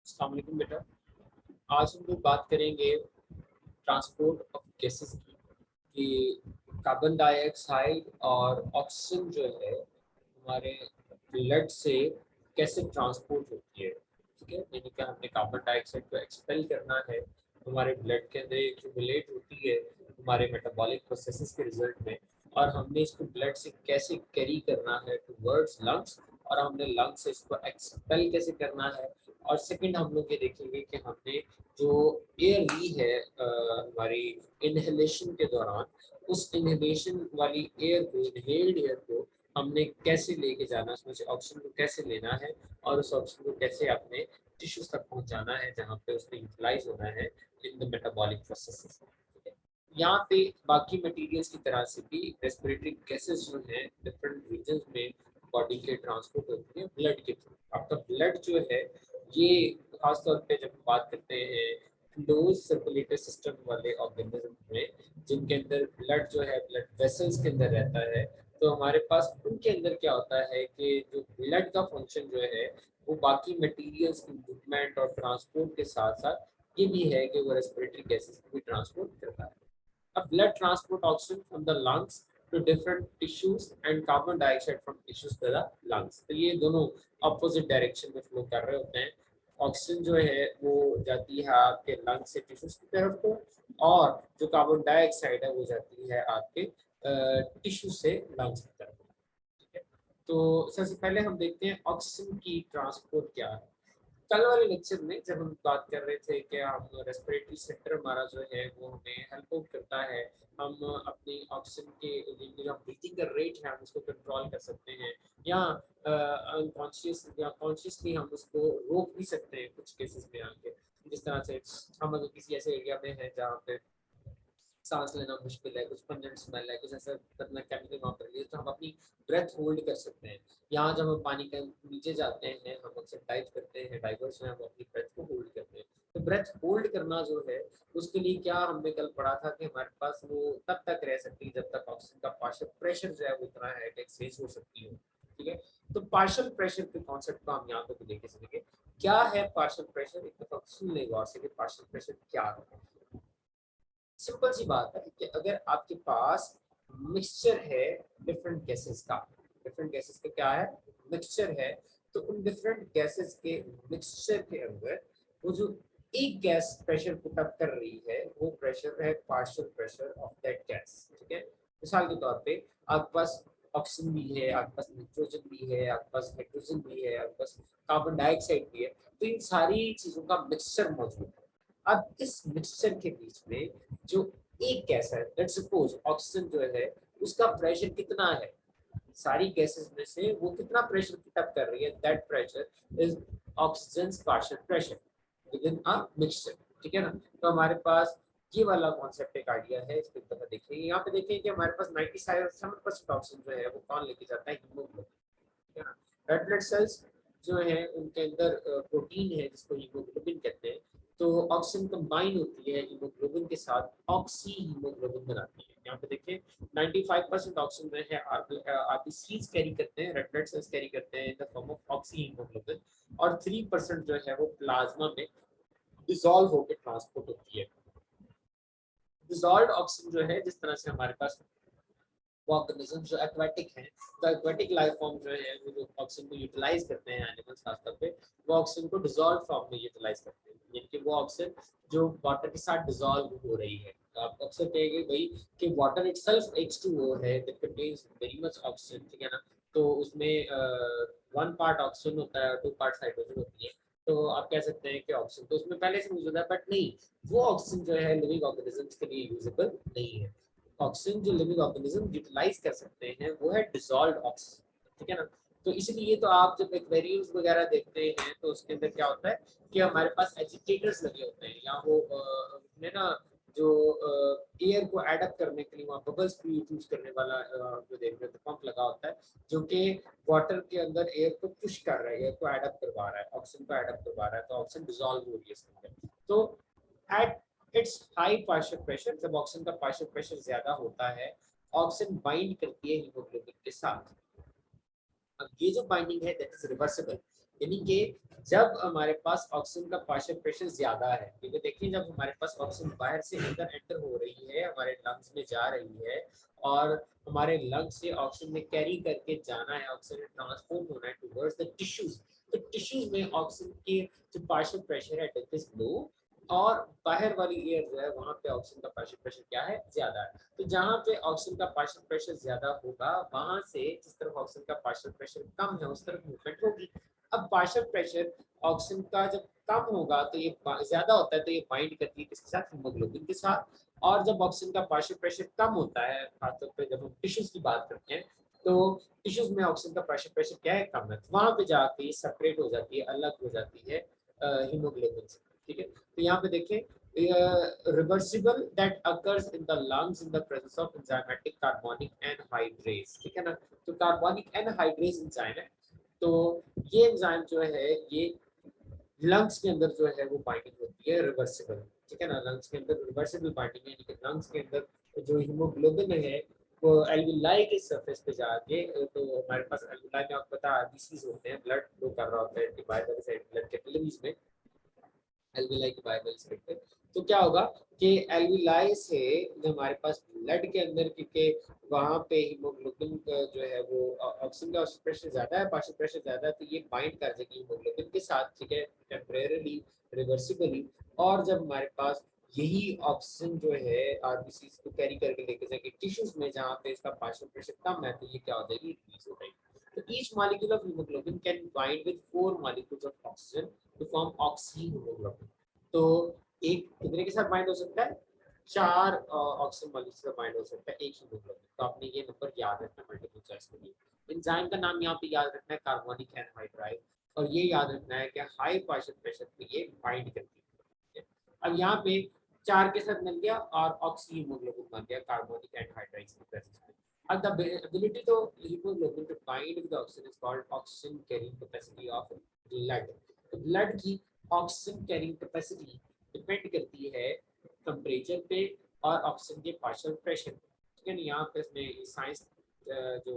अस्सलाम वालेकुम बेटा। आज हम लोग बात करेंगे ट्रांसपोर्ट ऑफ गैसेस की कि कार्बन डाइऑक्साइड और ऑक्सीजन जो है हमारे ब्लड से कैसे ट्रांसपोर्ट होती है। ठीक है, यानी कि हमने कार्बन डाइऑक्साइड को एक्सपेल करना है, हमारे ब्लड के अंदर एक्यूमुलेट होती है हमारे मेटाबॉलिक प्रोसेसेस के रिजल्ट में, और हमने इसको ब्लड से कैसे कैरी करना है टुवर्ड्स लंग्स, और हमने लंग्स से इसको एक्सपेल कैसे करना है। और सेकंड हम लोग ये देखेंगे कि हमने जो एयर ली है हमारी इनहेलेशन के दौरान, उस इनहेलेशन वाली एयर को, इनहेल्ड एयर को हमने कैसे लेके जाना, उसमें से ऑक्सीजन को कैसे लेना है और उस ऑक्सीजन को कैसे अपने टिश्यूज तक पहुंचाना है जहाँ पे उसने यूटिलाइज होना है इन द मेटाबॉलिक प्रोसेसेस। यहाँ पे बाकी मटेरियल्स की तरह से भी रेस्पिरेटरी गैसेस जो है डिफरेंट रीजन में बॉडी के ट्रांसपोर्ट होती है ब्लड के थ्रू। आपका ब्लड जो है ये खासतौर पे जब हम बात करते हैं क्लोज सर्कुलेटरी सिस्टम वाले ऑर्गेनिज्म में, जिनके अंदर ब्लड जो है ब्लड वेसल्स के अंदर रहता है, तो हमारे पास उनके अंदर क्या होता है कि जो ब्लड का फंक्शन जो है वो बाकी मटेरियल्स की मूवमेंट और ट्रांसपोर्ट के साथ साथ ये भी है कि वो रेस्पिरेटरी गैसेस को भी ट्रांसपोर्ट करता है। अब blood transport oxygen from the lungs to different tissues and carbon dioxide from tissues to the lungs। तो ये दोनों ऑपोजिट डायरेक्शन में फ्लो कर रहे होते हैं। ऑक्सीजन जो है वो जाती है आपके लंग से टिश्यूज की तरफ को, और जो कार्बन डाइऑक्साइड है वो जाती है आपके टिश्यू से लंग्स की तरफ। ठीक है, तो सबसे पहले हम देखते हैं ऑक्सीजन की ट्रांसपोर्ट क्या है। कल वाले लेक्चर में जब हम बात कर रहे थे कि हम रेस्पिरेटरी सेक्टर हमारा जो है वो हमें हेल्प आउट करता है, हम अपनी ऑक्सीजन के जो ब्रीथिंग का रेट है हम उसको कंट्रोल कर सकते हैं, या अनकॉन्शियस या कॉन्शियसली हम उसको रोक भी सकते हैं कुछ केसेस में आके। जिस तरह से हम अगर किसी ऐसे एरिया में हैं जहाँ पे सांस लेना मुश्किल है, कुछ पंजेंट स्मेल है, कुछ ऐसा खतरनाक केमिकल वहाँ पर है, तो हम अपनी ब्रेथ होल्ड कर सकते हैं। यहाँ जब हम पानी के नीचे जाते हैं, हम अक्सर डाइव करते हैं, डाइवर्स में हम अपनी ब्रेथ को होल्ड करते हैं। तो ब्रेथ होल्ड करना जो है उसके लिए क्या हमने कल पढ़ा था कि हमारे पास वो तब तक रह सकती है जब तक ऑक्सीजन का पार्शियल प्रेशर जो है वो इतना है कि एक्सेस हो सकती है। ठीक है, तो पार्शियल प्रेशर के कॉन्सेप्ट को हम यहाँ पे लेके चलेंगे। क्या है पार्शियल प्रेशर, एक दफा सुन ले गौर से कि पार्शियल प्रेशर क्या है। सिंपल सी बात है कि अगर आपके पास मिक्सचर है डिफरेंट गैसेस का, डिफरेंट गैसेस का क्या है, मिक्सचर है, तो उन डिफरेंट गैसेस के मिक्सचर के अंदर वो जो एक गैस प्रेशर पुट अप कर रही है वो प्रेशर है partial pressure of that gas. ठीक है, मिसाल के तौर पे आपके पास ऑक्सीजन भी है, आपके पास नाइट्रोजन भी है, आपके पास हाइड्रोजन भी है, आपके पास कार्बन डाइऑक्साइड भी है, तो इन सारी चीजों का मिक्सचर मौजूद है। अब इस मिक्सचर के बीच में जो एक गैस है, लेट्स सपोज ऑक्सीजन जो है उसका प्रेशर कितना है, सारी गैसेस में से वो कितना प्रेशर पिक अप कर रही है, that pressure is oxygen partial pressure with in a mixture. ठीक है ना, तो हमारे पास ये वाला कॉन्सेप्ट एक आइडिया है, इसको एक दफा देखिए। यहाँ पे देखिए कि हमारे पास 97% ऑक्सीजन जो है वो कौन लेके जाता है, हीमोग्लोबिन। ठीक है ना, रेड ब्लड सेल्स जो है उनके अंदर प्रोटीन है जिसको हीमोग्लोबिन कहते हैं। तो ऑक्सीजन कंबाइन होती है हीमोग्लोबिन के साथ, ऑक्सी हीमोग्लोबिन बनाती है। यहाँ पे देखिए 95% ऑक्सीजन में है आरबीसीज कैरी करते हैं, रेड ब्लड सेल्स कैरी करते हैं in the form of oxy haemoglobin, और 3% जो है वो प्लाज्मा में डिसॉल्व होकर ट्रांसपोर्ट होती है। डिसॉल्व्ड ऑक्सीजन जो है, जिस तरह से हमारे पास वो ऑर्गेनिज्म जो एक्वाटिक हैं, तो एक्वाटिक लाइफ फॉर्म जो है वो जो ऑक्सीजन को यूटिलाइज करते हैं, एनिमल्स खासतौर पे वो ऑक्सीजन को डिसॉल्व फॉर्म में यूटिलाइज करते हैं, यानी कि वो ऑक्सीजन जो वाटर के साथ डिसॉल्व हो रही है। तो आप अक्सर कहेंगे भाई कि वाटर इटसेल्फ H2O है that contains very much oxygen. ठीक है ना, तो उसमें 1 पार्ट ऑक्सीजन होता है और 2 पार्ट हाइड्रोजन होती है। तो आप कह सकते हैं कि ऑक्सीजन तो उसमें पहले से मौजूद है, बट नहीं, वो ऑक्सीजन जो है लिविंग ऑर्गेनिजम्स के लिए यूजेबल नहीं है। ऑक्सीजन जो लिविंग ऑर्गेनिज्म यूटिलाइज कर सकते हैं वो है डिसॉल्व्ड ऑक्सीजन। ठीक है ना, तो इसलिए तो आप जब एक्वेरियम्स वगैरह देखते हैं तो उसके अंदर क्या होता है कि हमारे पास एजिटेटर्स लगे होते हैं, या वो उसमें ना जो एयर को एडअप करने के लिए वहाँ बबल्स यूज करने वाला जो देख रहे थे पंप लगा होता है, जो कि वाटर के अंदर एयर को पुश कर रहा है, एयर को एडअप करवा रहा है, ऑक्सीजन को एडअप करवा रहा है, तो ऑक्सीजन डिसॉल्व हो रही है इसके अंदर। तो at its high partial pressure, जब ऑक्सीजन का पार्शियल प्रेशर ज्यादा होता है, ऑक्सीजन बाइंड करती है हीमोग्लोबिन के साथ। अब ये जो बाइंडिंग है दैट इज रिवर्सिबल, यानी कि जब हमारे पास ऑक्सीजन का पार्शियल प्रेशर ज्यादा है, क्योंकि देखिए जब हमारे पास ऑक्सीजन बाहर से अंदर एंटर हो रही है, हमारे लंग्स में जा रही है और हमारे लंग्स से ऑक्सीजन में कैरी करके जाना है, ऑक्सीजन ट्रांसपोर्ट होना है टुवर्ड्स द टिश्यूज, तो टिश्यूज में ऑक्सीजन की जो पार्शियल प्रेशर है डेट इज लो, और बाहर वाली एयर जो है वहां पे ऑक्सीजन का पार्शियल प्रेशर क्या है, ज्यादा है। तो जहां पे ऑक्सीजन का पार्शियल प्रेशर ज्यादा होगा, वहां से जिस तरफ ऑक्सीजन का पार्शियल प्रेशर कम है उस तरफ मूवमेंट होगी। अब पार्शियल प्रेशर ऑक्सीजन का जब कम होगा तो ये ज्यादा होता है, तो ये बाइंड करती है किसके साथ, हीमोग्लोबिन के साथ। और जब ऑक्सीजन का पार्शियल प्रेशर कम होता है, खासतौर पे जब हम टिश्यूज की बात करते हैं, तो टिश्यूज में ऑक्सीजन का पार्शियल प्रेशर क्या है, कम है, तो वहां पे जाके सेपरेट हो जाती है, अलग हो जाती है हीमोग्लोबिन से। ठीक है, तो यहाँ पे देखें, reversible that occurs in the lungs in the presence of enzymatic carbonic anhydrase. ठीक है ना, तो कार्बोनिक एनहाइड्रेज एंजाइम है, तो ये एंजाइम जो है ये लंग्स के अंदर जो है वो बाइंडिंग होती है रिवर्सिबल। ठीक है ना, लंग्स के अंदर रिवर्सिबल बाइंडिंग है, लेकिन लंग्स के अंदर जो हीमोग्लोबिन है वो एल्विलाई के सरफेस पे जाके, तो हमारे पास एल्विलाई में आपको पता है आरबीसीज होते हैं, ब्लड फ्लो कर रहा होता है डिवाइडर साइड ब्लड कैपिलरीज में, एल्विलाई के बाइबल साइड पे। तो क्या होगा कि एल्विलाई से जो हमारे पास ब्लड के अंदर, क्योंकि वहां पे हीमोग्लोबिन जो है वो ऑक्सीजन का प्रेशर ज्यादा है, पार्शियल प्रेशर ज्यादा है, तो ये बाइंड कर देगी हीमोग्लोबिन के साथ। ठीक है, टेम्परेरीली, रिवर्सिबली। और जब हमारे पास यही ऑक्सीजन जो है आरबीसी को कैरी करके लेके जाएगी टिश्यूज में जहाँ पे इसका पार्शियल प्रेशर कम है, तो ये क्या हो जाएगी, रिलीज हो जाएगी। So each molecule of hemoglobin can bind with 4 molecules of oxygen to form oxyhemoglobin. तो एक कितने के साथ बाइंड हो सकता है, 4 ऑक्सीजन मॉलिक्यूल्स से बाइंड हो सकता है एक हीमोग्लोबिन। तो आपने ये नंबर याद रखना मल्टीपल चॉइस के लिए। एंजाइम का नाम यहाँ पे याद रखना है कार्बोनिक एनहाइड्राइड, और ये याद रखना है कि हाई पार्शियल प्रेशर पे ये बाइंड करती है। अब यहाँ पे 4 के साथ मिल गया और ऑक्सीहीमोग्लोबिन बन गया कार्बोनिक एनहाइड्राइड की प्रेजेंस में। And the ability to hemoglobin to bind with the oxygen is called oxygen carrying capacity of blood. तो blood की ऑक्सीजन कैरिंग कैपेसिटी डिपेंड करती है टेम्परेचर पे और ऑक्सीजन के पार्शियल प्रेशर पे। ठीक है ना, यहाँ पे इसमें साइंस जो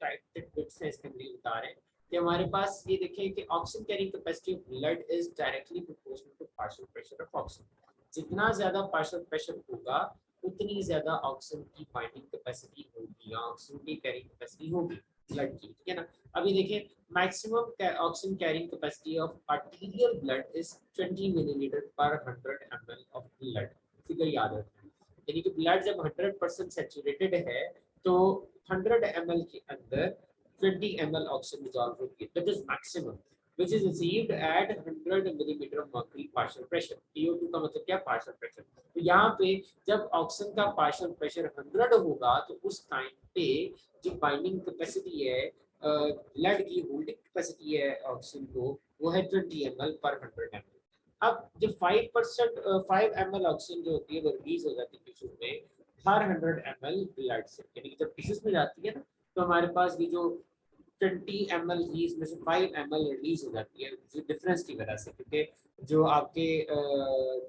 टाइप बिट्स हैं इसके अंदर बता रहे हैं कि हमारे पास ये देखें कि oxygen carrying capacity of blood is directly proportional to partial pressure of oxygen. जितना ज्यादा पार्शियल प्रेशर होगा उतनी ज्यादा ऑक्सीजन की बाइंडिंग कैपेसिटी होगी, ऑक्सीजन की कैरिंग कैपेसिटी होगी ब्लड की। ठीक है ना, अभी देखिए maximum oxygen carrying capacity of arterial blood is 20 millilitre पर 100 ml ऑफ ब्लड। फिगर याद रखना है, यानी कि ब्लड जब 100% सैचुरेटेड है तो 100 ml के अंदर 20 ml ऑक्सीजन डिसॉल्व होती है, that is maximum which is achieved at 100 millimeter of mercury partial pressure। PO2 का मतलब क्या, पार्शियल प्रेशर। तो यहाँ पे जब ऑक्सीजन का पार्शियल प्रेशर 100 होगा तो उस टाइम पे जो बाइंडिंग कैपेसिटी है ब्लड की, होल्डिंग कैपेसिटी है ऑक्सीजन को, वो है 20 ml पर 100 ml। अब जब 5% 5 ml ऑक्सीजन जो होती है वो रिलीज हो जाती है टिश्यूज में हर 100 ml ब्लड से, यानी कि जब टिश्यूज में जाती है ना, तो हमारे पास ये जो 20 ml थी इसमें से 5 ml रिलीज हो जाती है डिफरेंस की वजह से, क्योंकि जो आपके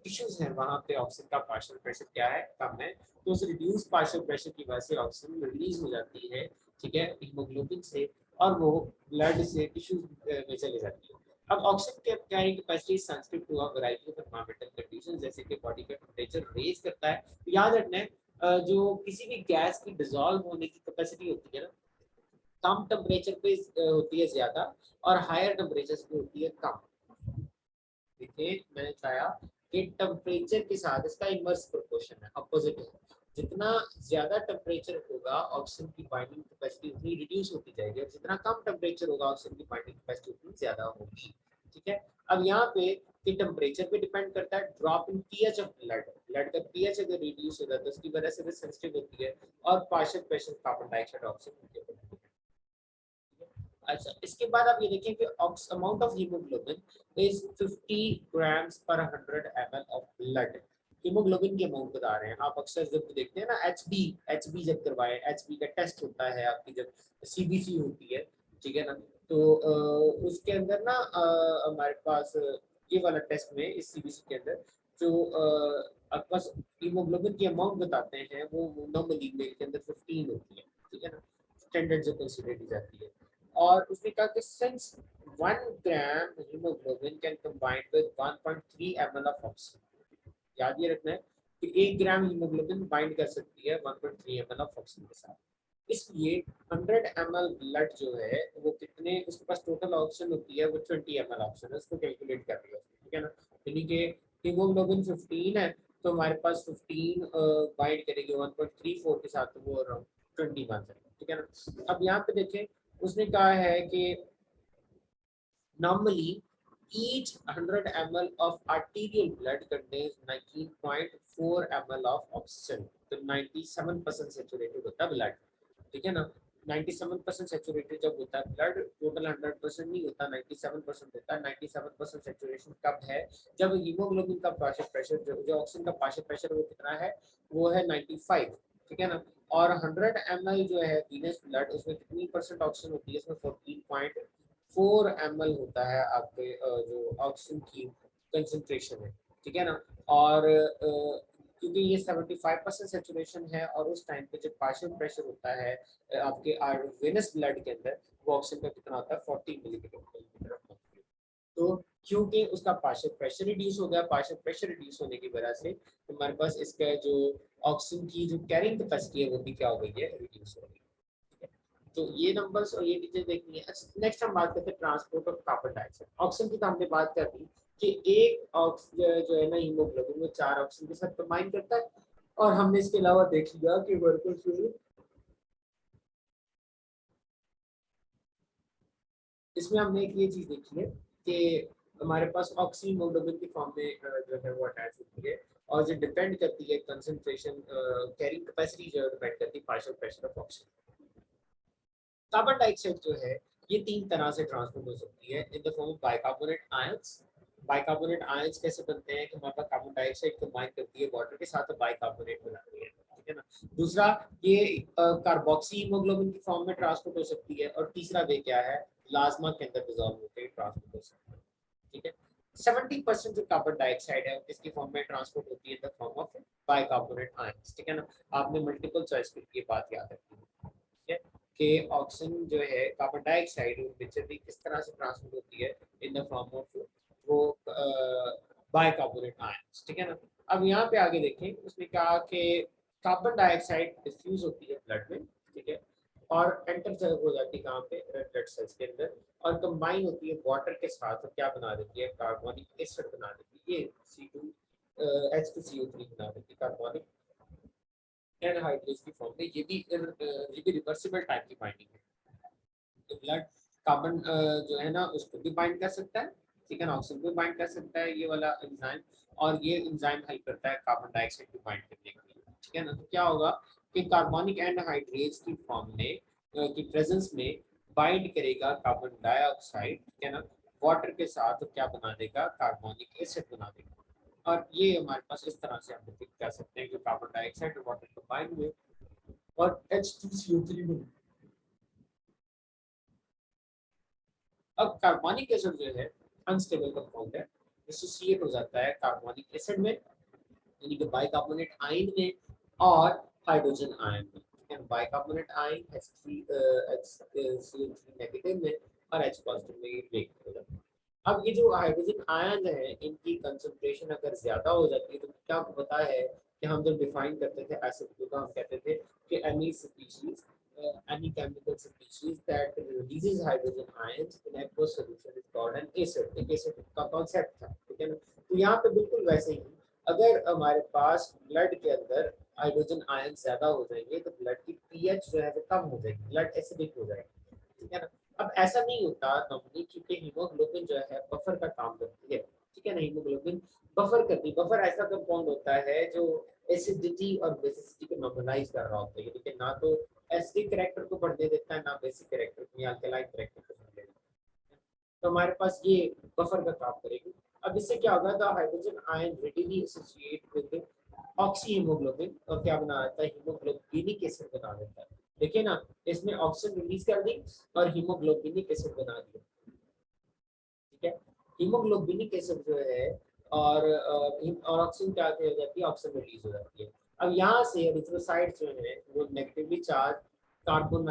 टिश्यूज हैं वहां पे ऑक्सीजन का पार्शियल प्रेशर क्या है, कम है, तो उस रिड्यूस पार्शियल प्रेशर की वजह से ऑक्सीजन रिलीज हो जाती है। ठीक है, हीमोग्लोबिन से, और वो ब्लड से टिश्यूज में चली जाती है। अब oxygen carrying capacity sensitive to a variety of environmental conditions, जैसे कि बॉडी का टेम्परेचर रेज करता है। तो याद रखना है जो किसी भी गैस की डिसॉल्व होने की कैपेसिटी होती है ना, कम टेम्परेचर पे होती है ज्यादा, और हायर टेम्परेचर पे होती है कम। देखिए मैंने बताया कि टेम्परेचर के साथ इसका इनवर्स प्रोपोर्शन है, अपोजिट है। जितना ज्यादा टेम्परेचर होगा ऑक्सीजन की बाइंडिंग कैपेसिटी उतनी रिड्यूस होती जाएगी, और जितना कम टेम्परेचर होगा ऑक्सीजन की बाइंडिंग कैपेसिटी उतनी ज्यादा होगी। ठीक है, अब यहाँ पे कि टेम्परेचर पे डिपेंड करता है drop in pH of blood. Blood का पीएच अगर रिड्यूस हो जाता है तो उसकी वजह से भी सेंसिटिव होती है, और partial pressure carbon dioxide oxygen के ऊपर। अच्छा, इसके बाद आप ये देखिए कि amount of haemoglobin is 50 grams पर 100 ml ऑफ ब्लड। हीमोग्लोबिन की अमाउंट बता रहे हैं। आप अक्सर जब देखते हैं ना एचबी जब करवाए, एचबी का टेस्ट होता है आपकी, जब सीबीसी होती है, ठीक है ना, तो उसके अंदर ना हमारे पास ये वाला टेस्ट में, इस सीबीसी के अंदर जो आपके पास हीमोग्लोबिन की अमाउंट बताते हैं वो नॉर्मली मेल के अंदर 15 होती है। ठीक है ना, स्टैंडर्ड जो कंसीडर की जाती है। और उसने कहा कि since 1 gram haemoglobin can combine with 1.3 ml of oxygen, याद ये रखना है कि 1 ग्राम हीमोग्लोबिन बाइंड कर सकती है 1.3 ml ऑफ ऑक्सीजन के साथ। इसलिए 100 ml ब्लड जो है वो कितने, उसके पास टोटल ऑक्सीजन होती है वो 20 ml ऑक्सीजन है, उसको कैलकुलेट कर रही है, ठीक है ना। यानी कि हीमोग्लोबिन 15 है तो हमारे पास 15 बाइंड करेंगे 1.34 के साथ, तो वो अराउंड 20 बन जाएगा, ठीक है ना। अब यहाँ पे देखें उसने कहा है कि normally each 100 ml of arterial blood contains 19.4 ml of oxygen, तो 97% सेचुरेटेड होता है ब्लड, ठीक है ना। 97% सेचुरेटेड जब होता है ब्लड, टोटल 100% नहीं होता, 97% होता है। 97% सेचुरेशन कब है, जब हीमोग्लोबिन का पार्शियल प्रेशर, जो ऑक्सीजन का पार्शियल प्रेशर वो कितना है, वो है 95, ठीक है ना। और 100 ml जो है वीनस ब्लड, उसमें कितनी परसेंट ऑक्सीजन होती है, इसमें 14.4 ml होता है आपके जो ऑक्सीजन की कंसंट्रेशन है, ठीक है ना। और क्योंकि ये 75% सेचुरेशन है और उस टाइम पे जब पार्शियल प्रेशर होता है आपके वेनस ब्लड के अंदर, वो ऑक्सीजन का कितना होता है 40 मिलीमीटर। तो क्योंकि उसका पार्शियल प्रेशर रिड्यूस हो गया, पार्शियल प्रेशर रिड्यूस होने की वजह से हमारे पास इसका जो ऑक्सीजन की जो कैरिंग कैपेसिटी है वो भी क्या हो गई है, रिड्यूस हो गई है। तो ये नंबर्स और ये डिटेल देखनी है। नेक्स्ट हम बात करते हैं transport of carbon dioxide. Oxygen की तो हमने बात कर दी कि एक ऑक्सीजन जो है ना हीमोग्लोबिन वो 4 ऑक्सीजन के साथ कंबाइन करता है, और हमने इसके अलावा देख लिया कि वर्कर इसमें हमने एक ये चीज देखी है कि हमारे पास ऑक्सी हीमोग्लोबिन की फॉर्म में जो है वो अटैच होती है, और जो डिपेंड करती है कंसंट्रेशन कैरिंग कैपेसिटी जो डिपेंड करती है partial pressure of oxygen. Carbon dioxide जो है ये 3 तरह से ट्रांसफर हो सकती है in the form of bicarbonate ions. Bicarbonate ions कैसे बनते हैं कि हमारे पास कार्बन डाइऑक्साइड कंबाइन करती है वाटर के साथ, तो बाइकार्बोनेट बनाती है, ठीक है ना। दूसरा, ये कार्बोक्सी हीमोग्लोबिन की फॉर्म में ट्रांसपोर्ट हो सकती है, और तीसरा वे क्या है, प्लाज्मा के अंदर डिसॉल्व होकर ट्रांसपोर्ट हो सकती है, ठीक है। 70% जो कार्बन डाइऑक्साइड है इसकी फॉर्म में ट्रांसपोर्ट होती है in the form of bicarbonate ions, ठीक है ना। आपने मल्टीपल चॉइस के लिए बात याद रखनी है, ठीक है, कि ऑक्सीजन जो है कार्बन डाइऑक्साइड नेचुरली किस तरह से ट्रांसफर होती है इन द फॉर्म ऑफ वो बाइकार्बोनेट आयंस, ठीक है ना। अब यहाँ पे आगे देखें, उसने कहा कि कार्बन डाइऑक्साइड डिफ्यूज होती है ब्लड में, ठीक है, और एंटर जब हो जाती है कहाँ पे, रेड ब्लड सेल्स के अंदर, और कंबाइन होती है वाटर के साथ, और क्या बना देती है, कार्बोनिक एसिड बना देती है, ये C2 H2CO3 बना देती है, कार्बोनिक एनहाइड्रेज की फॉर्म में। ये भी रिवर्सिबल टाइप की बाइंडिंग है, तो ब्लड कार्बन जो है ना उसको भी बाइंड कर सकता है, ठीक है ना, ऑक्सीजन को बाइंड कर सकता है ये वाला एंजाइम, और ये एंजाइम हेल्प करता है कार्बन डाइऑक्साइड को बाइंड करने के लिए, ठीक है ना। तो क्या होगा कि कार्बोनिक एनहाइड्रेज की फॉर्म में की प्रेजेंस में बाइंड करेगा कार्बन डाइऑक्साइड, ठीक है ना, वाटर के साथ, तो क्या बना देगा, कार्बोनिक एसिड बना देगा। और ये हमारे पास इस तरह से हम डिपिक्ट कर सकते हैं कि कार्बन डाइऑक्साइड और वाटर कंबाइन हुए और H2CO3 बने। अब कार्बोनिक एसिड जो है अनस्टेबल कंपाउंड है, डिसोसिएट हो जाता है कार्बोनिक एसिड में, यानी कि बाइकार्बोनेट आयन में और हाइड्रोजन आयन में, ठीक है। बाइकार्बोनेट आयन HCO3 नेगेटिव में और H पॉजिटिव में ये ब्रेक हो जाता है। अब ये जो हाइड्रोजन आयन है इनकी कंसंट्रेशन अगर ज्यादा हो जाती है, तो क्या आपको पता है कि हम जब डिफाइन करते थे एसिड को, तो हम कहते थे कि any species any chemical species that releases hydrogen ions in aqueous solution is called an acid। एक acid का कॉन्सेप्ट था, ठीक है ना। तो यहाँ पे बिल्कुल वैसे ही, अगर हमारे पास ब्लड के अंदर हाइड्रोजन आयन ज्यादा हो जाएंगे तो ब्लड की पीएच जो है वो कम हो जाएगी, ब्लड एसिडिक हो जाएगी, ठीक है ना। अब ऐसा नहीं होता नॉर्मली, क्योंकि हीमोग्लोबिन जो है बफर का काम करती है, ठीक है ना। हीमोग्लोबिन बफर करती है, बफर ऐसा कंपाउंड होता है जो एसिडिटी और बेसिसिटी को नॉर्मलाइज कर रहा होता है, लेकिन ना तो एसिडिक कैरेक्टर को बढ़ने देता है ना बेसिक कैरेक्टर को या अल्कलाइन कैरेक्टर को बढ़ने देता है। तो हमारे पास ये बफर का काम करेगी। अब इससे क्या होगा, the hydrogen ion readily associate with oxy haemoglobin, और क्या बना देता है, हीमोग्लोबिनिक एसिड बना देता है। देखिए ना, इसमें ऑक्सीजन रिलीज कर दी और हीमोग्लोबिनिक एसिड बना दिया, ठीक है। हीमोग्लोबिनिक एसिड जो है और ऑक्सीजन क्या हो जाती है, ऑक्सीजन रिलीज हो जाती है। अब यहाँ से एरिथ्रोसाइट जो है वो negatively charge carbon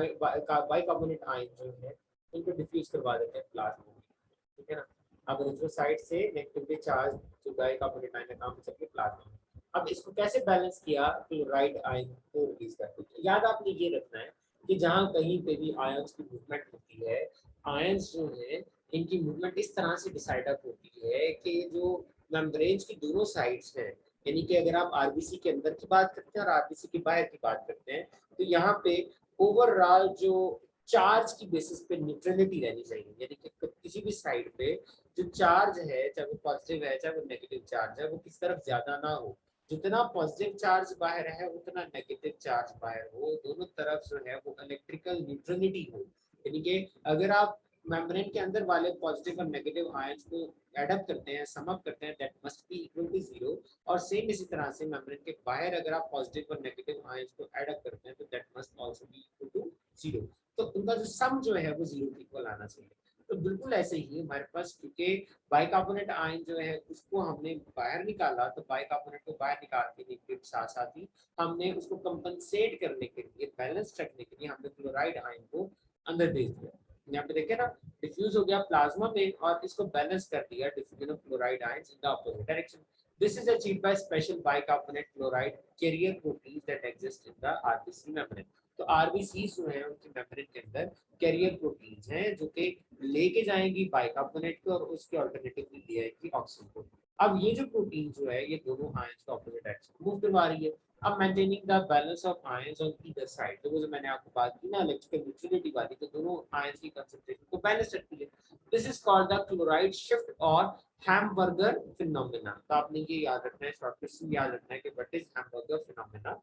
bicarbonate ion जो है उनको डिफ्यूज करवा देते हैं प्लाज्मा में, ठीक है ना। अब एरिथ्रोसाइट से नेगेटिवली चार्ज जो बाइकार्बोनेट आयन है काम कर सकते प्लाज्मा में। अब इसको कैसे बैलेंस किया, क्लोराइड आयन को रिलीज करके। याद आपने ये रखना है कि जहाँ कहीं पे भी आयंस की मूवमेंट होती है, आयंस जो है इनकी मूवमेंट इस तरह से डिसाइड अप होती है कि जो मेम्ब्रेन की दोनों साइड्स हैं, यानी कि अगर आप आरबीसी के अंदर की बात करते हैं और आरबीसी के बाहर की बात करते हैं, तो यहाँ पे ओवरऑल जो चार्ज की बेसिस पे न्यूट्रलिटी रहनी चाहिए, यानी कि किसी भी साइड पे जो चार्ज है, चाहे वो पॉजिटिव है चाहे वो नेगेटिव चार्ज है, वो किस तरफ ज्यादा ना हो। जितना पॉजिटिव चार्ज बाहर है उतना नेगेटिव चार्ज बाहर हो, दोनों तरफ जो है वो इलेक्ट्रिकल न्यूट्रलिटी हो। यानी कि अगर आप मेम्ब्रेन के अंदर वाले पॉजिटिव और नेगेटिव आयंस को एडअप करते हैं, सम अप करते हैं, that must be equal to zero. और सेम इसी तरह से मेम्ब्रेन के बाहर अगर आप पॉजिटिव और नेगेटिव आयंस को एडअप करते हैं तो that must also be equal to zero. तो उनका जो सम जो है वो जीरो के इक्वल आना चाहिए। तो बिल्कुल ऐसे ही हमारे पास, क्योंकि बाइकार्बोनेट आयन जो है उसको हमने बाहर निकाला, तो बाइकार्बोनेट को बाहर निकाल के साथ साथ ही हमने उसको कंपनसेट करने के लिए, बैलेंस रखने के लिए हमने क्लोराइड आयन को अंदर भेज दिया। यहाँ पे देखिए ना, डिफ्यूज हो गया प्लाज्मा में और इसको बैलेंस कर दिया diffusion of chloride ions in the opposite direction. This is achieved by special bicarbonate chloride carrier proteins that exist in the RBC membrane. तो आरबीसी जो है उनकी मेम्ब्रेन के अंदर कैरियर प्रोटीन्स हैं जो कि लेके जाएंगी बाइकार्बोनेट को और उसके ऑल्टरनेटिवली ले आएगी ऑक्सीजन को। अब ये जो प्रोटीन जो है ये दोनों आयंस का ऑपोजिट डायरेक्शन मूव करवा रही है। अब maintaining the balance of ions on either side, तो वो जो मैंने आपको बात की ना इलेक्ट्रिकल न्यूट्रलिटी वाली, तो दोनों आयंस की कंसंट्रेशन को बैलेंस रखती है। This is called the chloride shift और हैमबर्गर फिनोमेना। तो आपने ये याद रखना है, शॉर्ट क्वेश्चन याद रखना है कि व्हाट इज हैमबर्गर फिनोमेना।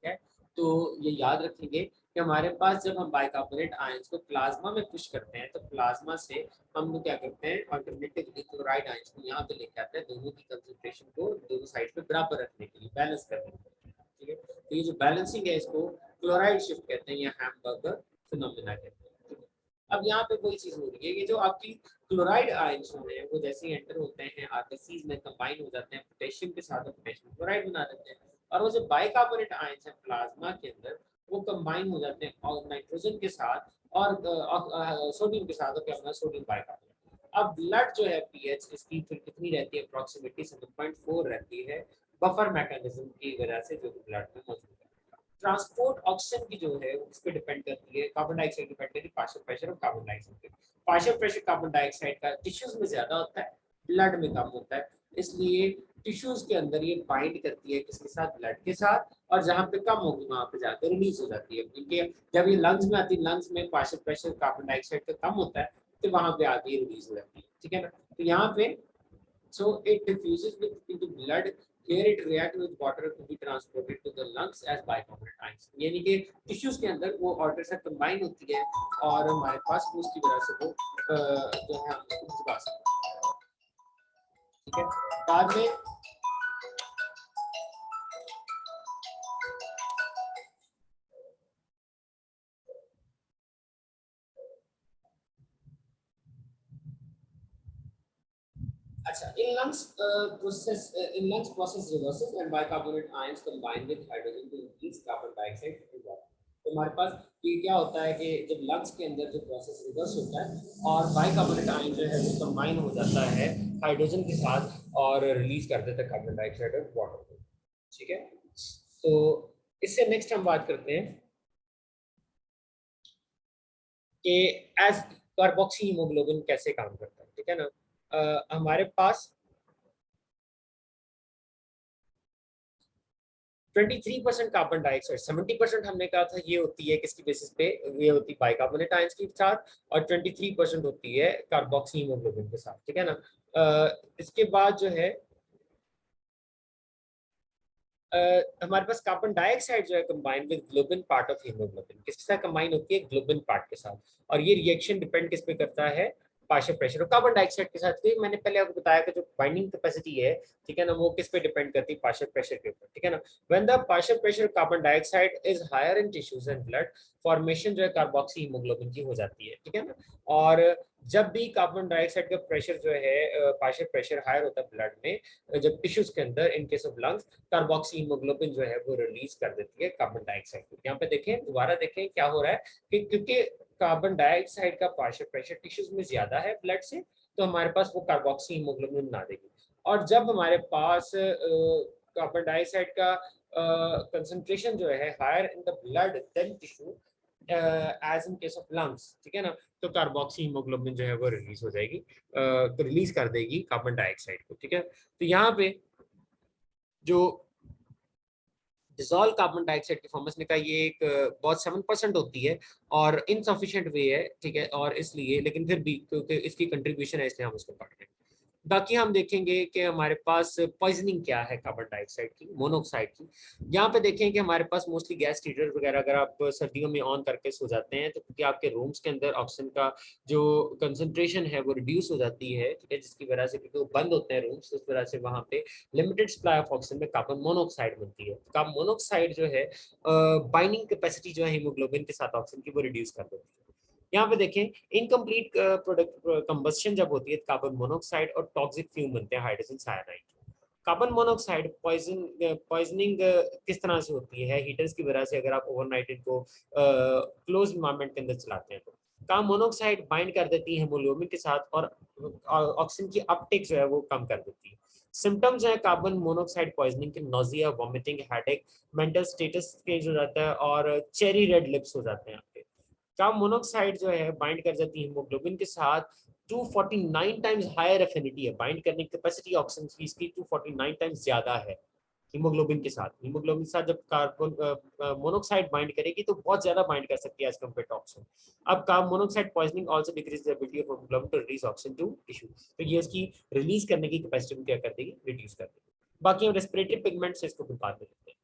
है तो ये याद रखेंगे कि हमारे पास जब हम बाइकार्बोनेट आयंस को प्लाज्मा में पुश करते हैं तो प्लाज्मा से हम लोग क्या करते हैं, अल्टरनेटिवली क्लोराइड आयंस को यहाँ पे लेके आते हैं, दोनों की कंसंट्रेशन को दोनों साइड पे बराबर रखने के लिए, बैलेंस करने के लिए, ठीक है। तो ये जो बैलेंसिंग है इसको क्लोराइड शिफ्ट कहते हैं या हैमबर्गर फिनोमेना कहते हैं, ठीक है। अब यहाँ पे वही चीज हो रही है कि जो आपकी क्लोराइड आयंस हैं वो जैसे ही एंटर होते हैं आरबीसीज में कंबाइन हो जाते हैं पोटेशियम के साथ, पोटेशियम क्लोराइड बना देते हैं, और वो जो बाइकार्बोनेट आयंस हैं प्लाज्मा के अंदर वो कंबाइन हो जाते हैं और नाइट्रोजन के साथ और सोडियम के साथ, और क्या होगा, सोडियम बाइकार्बोनेट। अब ब्लड जो है पीएच इसकी फिर कितनी रहती है, अप्रोक्सीमेटली 7.4 रहती है, बफर मैकेनिज्म की वजह से जो ब्लड में मौजूद है। ट्रांसपोर्ट ऑक्सीजन की जो है उस पर डिपेंड करती है, कार्बन डाइऑक्साइड डिपेंड करती है पार्शियल प्रेशर और कार्बन डाइऑक्साइड पे। पार्शियल प्रेशर कार्बन डाइऑक्साइड का टिश्यूज में ज्यादा होता है, ब्लड में कम होता है, इसलिए टिश्यूज के अंदर ये बाइंड करती है किसके साथ, ब्लड के साथ, और जहाँ पे कम होगी वहां पे जाकर रिलीज हो जाती है, क्योंकि जब ये लंग्स में आती है, लंग्स में पार्शियल प्रेशर कार्बन डाइऑक्साइड का कम होता है तो वहां पे आके रिलीज हो जाती है, ठीक है ना। तो यहाँ पे so it diffuses into blood, here it react with water to be transported to the lungs as bicarbonate ions, यानी कि टिश्यूज के अंदर वो वाटर से कंबाइन होती है और हमारे पास उसकी वजह से वो जो है हम उसको भिजवा सकते हैं, ठीक है। बाद में अच्छा, in lungs process reverses and bicarbonate ions combine with hydrogen to release carbon dioxide into water। तो हमारे पास ये क्या होता है कि जब लंग्स के अंदर जो प्रोसेस रिवर्स होता है और बाइकार्बोनेट आयन जो है वो कंबाइन हो जाता है हाइड्रोजन के साथ और रिलीज कर देता है कार्बन डाइऑक्साइड और वाटर को, ठीक है। तो इससे नेक्स्ट हम बात करते हैं कि एज कार्बोक्सी हीमोग्लोबिन कैसे काम करता है, ठीक है ना। हमारे पास 23% कार्बन डाइऑक्साइड, 70% हमने कहा था ये होती है किसकी बेसिस पे, ये होती है बाइकार्बोनेट आयंस के साथ, और 23% होती है कार्बोक्सी हीमोग्लोबिन के साथ, ठीक है ना। इसके बाद जो है हमारे पास कार्बन डाइऑक्साइड जो है combine with globin part of haemoglobin, किसके साथ कंबाइन होती है, ग्लोबिन पार्ट के साथ, और ये रिएक्शन डिपेंड किस पे करता है, पार्शियल प्रेशर और कार्बन डाइऑक्साइड के साथ। तो मैंने पहले आपको बताया कि जो बाइंडिंग कैपेसिटी है, ठीक है ना, वो किस पे डिपेंड करती है, पार्शियल प्रेशर के ऊपर, ठीक है ना। When the partial pressure carbon dioxide is higher in tissues and blood, formation जो है कार्बोक्सी हीमोग्लोबिन की हो जाती है, ठीक है ना। और जब भी कार्बन डाइऑक्साइड का प्रेशर जो है पार्शियल प्रेशर हायर होता है ब्लड में, जब टिश्यूज के अंदर इन case of lungs, carboxy haemoglobin जो है वो रिलीज कर देती है कार्बन डाइऑक्साइड को। यहाँ पे देखें, दोबारा देखें क्या हो रहा है कि क्योंकि कार्बन डाइऑक्साइड का पार्शियल प्रेशर टिश्यूज में ज्यादा है ब्लड से, तो हमारे पास वो कार्बोक्सी हीमोग्लोबिन बना देगी। और जब हमारे पास कार्बन डाइऑक्साइड का कंसंट्रेशन जो है higher in the blood then tissue as in case of lungs, ठीक है ना, तो कार्बोक्सी हीमोग्लोबिन जो है वो रिलीज हो जाएगी, रिलीज कर देगी कार्बन डाइऑक्साइड को, ठीक है। तो यहाँ पे जो डिजोल्व कार्बन डाइऑक्साइड की फॉर्मस ने कहा ये एक बहुत 7% होती है और इनसफिशिएंट वे है, ठीक है, और इसलिए लेकिन फिर भी क्योंकि इसकी कंट्रीब्यूशन है इसलिए हम उसको पढ़ रहे हैं। बाकी हम देखेंगे कि हमारे पास पॉइजनिंग क्या है कार्बन डाइऑक्साइड की, मोनोऑक्साइड की। यहाँ पे देखें कि हमारे पास मोस्टली गैस हीटर वगैरह अगर आप सर्दियों में ऑन करके सो जाते हैं तो क्योंकि आपके रूम्स के अंदर ऑक्सीजन का जो कंसंट्रेशन है वो रिड्यूस हो जाती है, ठीक है, जिसकी वजह से क्योंकि वो बंद होते हैं रूम्स, उस वजह से वहाँ पे लिमिटेड सप्लाई ऑफ ऑक्सीजन में कार्बन मोनोऑक्साइड बनती है। कार्बन मोनोऑक्साइड जो है बाइंडिंग कैपेसिटी जो है हीमोग्लोबिन के साथ ऑक्सीजन की वो रिड्यूस कर देती है। यहाँ पे देखें इनकम्प्लीट प्रोडक्ट कंबस्शन जब होती है कार्बन मोनोऑक्साइड और टॉक्सिक फ्यूम बनते हैं hydrogen cyanide. Carbon monoxide poisoning किस तरह से होती है हीटर्स की वजह से, अगर आप ओवरनाइट इनको क्लोज इन्वायरमेंट के अंदर चलाते हैं तो कार्बन मोनोऑक्साइड बाइंड कर देती है हेमोग्लोबिन के साथ और ऑक्सीजन की अपटेक जो है वो कम कर देती है। सिम्टम्स है कार्बन मोनोऑक्साइड पॉइजनिंग के nausea, vomiting, headache, mental status change हो जाता है और चेरी रेड लिप्स हो जाते हैं आपके। कार्बन मोनोऑक्साइड जो है बाइंड कर जाती है हीमोग्लोबिन के साथ, 249 टाइम्स हायर एफिनिटी है, बाइंड करने की कैपेसिटी ऑक्सीजन की इसकी 249 टाइम्स ज्यादा है हीमोग्लोबिन के साथ। हीमोग्लोबिन के साथ जब कार्बन मोनोऑक्साइड बाइंड करेगी तो बहुत ज्यादा बाइंड कर सकती है एज कम्पेयर टू ऑक्सीजन। अब carbon monoxide poisoning also decrease the ability of haemoglobin to release oxygen to tissue, तो ये इसकी रिलीज करने की कैपेसिटी को क्या कर देगी, रिड्यूस कर देगी। बाकी हम रेस्पिरेटरी पिगमेंट्स इसको फिर बाद में देखते हैं।